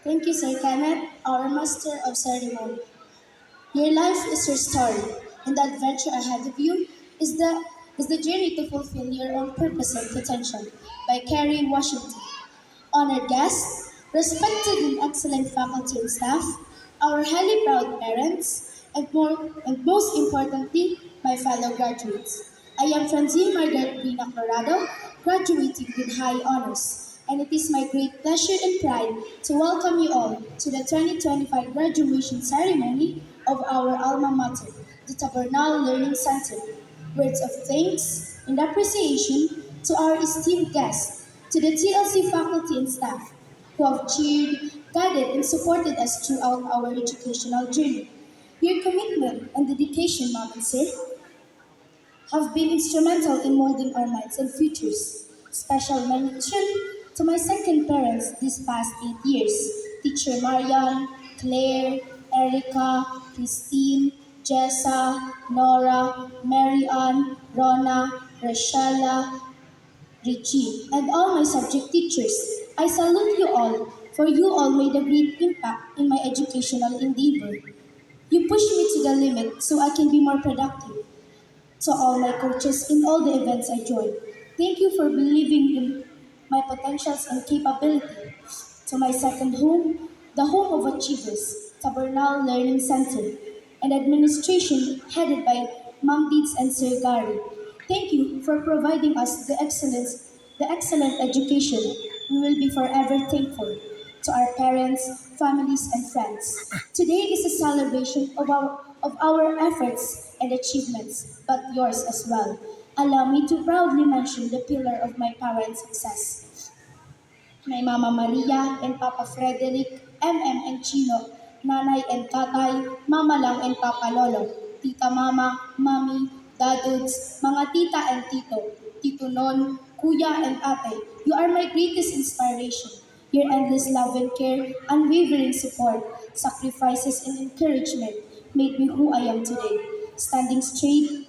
Thank you, Sir Kenneth, our Master of Ceremony. Your life is your story, and the adventure ahead of you is the journey to fulfill your own purpose and potential by Kerry Washington. Honored guests, respected and excellent faculty and staff, our highly proud parents, and most importantly, my fellow graduates. I am Francine Margaret Rina Corrado, graduating with high honors, and it is my great pleasure and pride to welcome you all to the 2025 graduation ceremony of our alma mater, the Tabernal Learning Center. Words of thanks and appreciation to our esteemed guests, to the TLC faculty and staff who have cheered, guided, and supported us throughout our educational journey. Your commitment and dedication, Mom and Sir, have been instrumental in molding our minds and futures. Special mention to my second parents these past 8 years, Teacher Marian, Claire, Erica, Christine, Jessa, Nora, Marianne, Rona, Rachella, Richie, and all my subject teachers. I salute you all, for you all made a great impact in my educational endeavor. You pushed me to the limit so I can be more productive. To all my coaches in all the events I joined, thank you for believing in my potentials and capability. To my second home, the home of achievers, Tabernal Learning Center, and administration headed by Ma'am Deeds and Sir Gary. Thank you for providing us the excellent education. We will be forever thankful. To our parents, families, and friends. Today is a celebration of our efforts and achievements, but yours as well. Allow me to proudly mention the pillar of my parents' success. My Mama Maria and Papa Frederick, MM and Chino, Nanay and Tatay, Mama Lang and Papa Lolo, Tita Mama, Mami, Dadudes, mga tita and tito, Tito Non, Kuya and Ate. You are my greatest inspiration. Your endless love and care, unwavering support, sacrifices and encouragement made me who I am today. Standing straight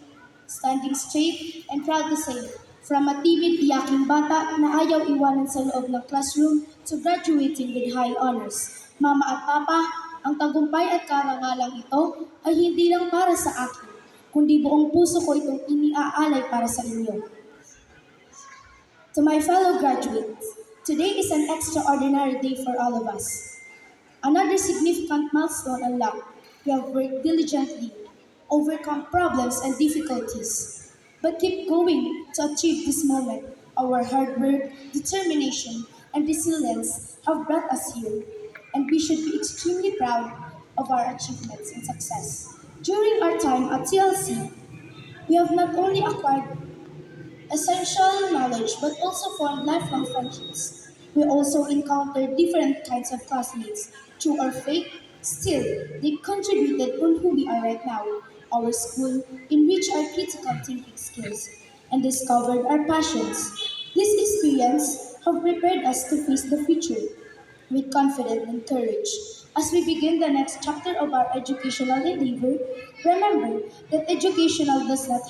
and proud to say, from a timid iyaking bata na ayaw iwanan sa loob ng classroom to graduating with high honors. Mama at Papa, ang tagumpay at karangalang ito ay hindi lang para sa akin, kundi buong puso ko itong iniaalay para sa inyo. To my fellow graduates, today is an extraordinary day for all of us. Another significant milestone unlocked. We have worked diligently, overcome problems and difficulties, but keep going to achieve this moment. Our hard work, determination, and resilience have brought us here, and we should be extremely proud of our achievements and success. During our time at TLC, we have not only acquired essential knowledge but also formed lifelong friendships. We also encountered different kinds of classmates. True or fake, still, they contributed on who we are right now. Our school enriched our critical thinking skills and discovered our passions. This experience have prepared us to face the future with confidence and courage. As we begin the next chapter of our educational endeavor, remember that educational does not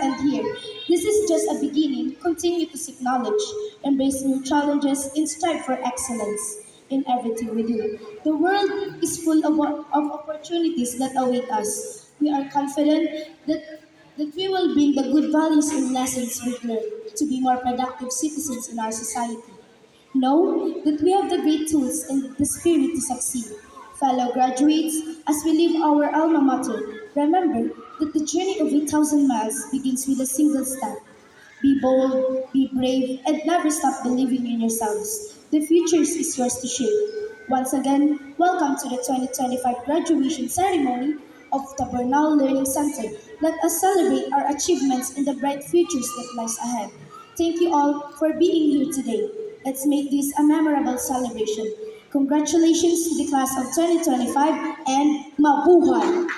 end here. This is just a beginning. Continue to seek knowledge, embrace new challenges, and strive for excellence in everything we do. The world is full of opportunities that await us. We are confident that we will bring the good values and lessons we've learned to be more productive citizens in our society. Know that we have the great tools and the spirit to succeed. Fellow graduates, as we leave our alma mater, remember that the journey of 8,000 miles begins with a single step. Be bold, be brave, and never stop believing in yourselves. The future is yours to shape. Once again, welcome to the 2025 graduation ceremony of the Bernal Learning Center. Let us celebrate our achievements and the bright futures that lies ahead. Thank you all for being here today. Let's make this a memorable celebration. Congratulations to the class of 2025 and mabuhay!